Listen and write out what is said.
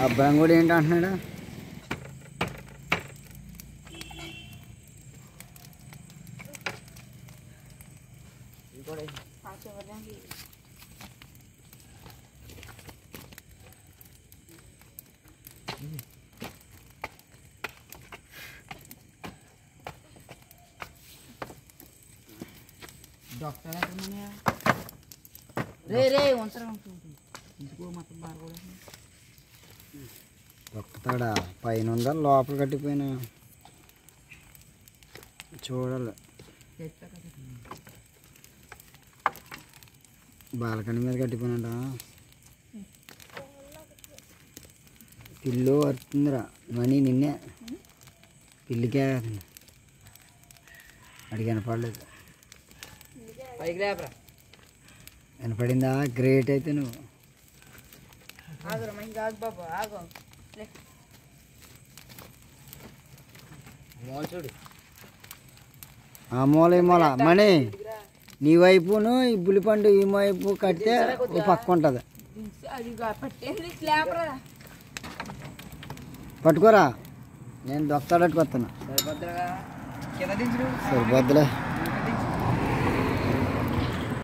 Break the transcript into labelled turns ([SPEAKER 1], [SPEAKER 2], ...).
[SPEAKER 1] అబ్బాయి కూడా ఏంటి అంటున్నాడు?
[SPEAKER 2] డాక్టర్ రే రే వంతరం ఇందుకో మొత్తం బాగా
[SPEAKER 1] దొక్కుతాడా? పైన ఉందా లోపల కట్టిపోయినా? చూడాలి. బాల్కనీ మీద కట్టిపోయినాడా? పిల్లు వస్తుందిరా మనీ నిన్నే పిల్లికే అడిగి వినపడలేదు. వినపడిందా? గ్రేట్ అయితే నువ్వు. ఆ మూల ఈ మూల మనీ నీ వైపును ఈ బులిపండు ఈ వైపు కడితే ఓ పక్క ఉంటుంది. పట్టుకోరా, నేను దొక్కతాడట్టుకొస్తాను. సరిపోద్దులే.